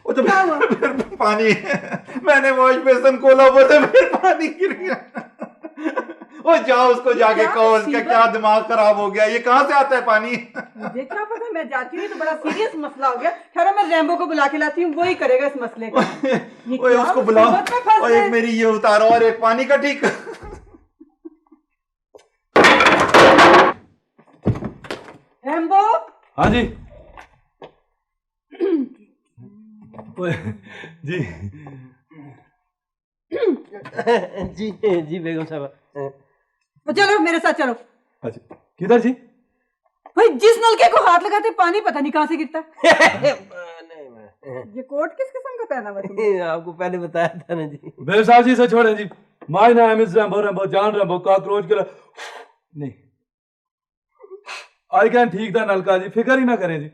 वो तो फिर पानी, मैंने वॉश बेसिन खोला वो तो फिर पानी गिर गया। वो जाओ उसको जाके कहो उसका क्या दिमाग खराब हो गया, ये कहाँ से आता है पानी? मुझे क्या पता, मैं जाती हूँ तो बड़ा सीरियस मसला हो गया। ठहरो मैं रैम्बो को बुला के लाती हूँ, वही करेगा इस मसले का। ओए उसको बुलाओ और एक मेरी ये उतारो और एक पानी का ठीक। रैम्बो। हाँ जी। जी जी जी बेगम साहब, चलो मेरे साथ चलो। अच्छा किधर जी? भाई जिस नलके को हाथ लगाते पानी पता नहीं कहाँ से गिरता। नहीं मैं ये कोट किस किस्म का पहना हुआ तुमने? आपको पहले बताया था ना जी। बेगम साहब जी से छोड़े जी। माय नाम इज रैम्बो, रैम्बो जान रैम्बो कॉकरोच के नहीं। आई कैन ठीक था नलका जी, फिक्र ही ना करें जी।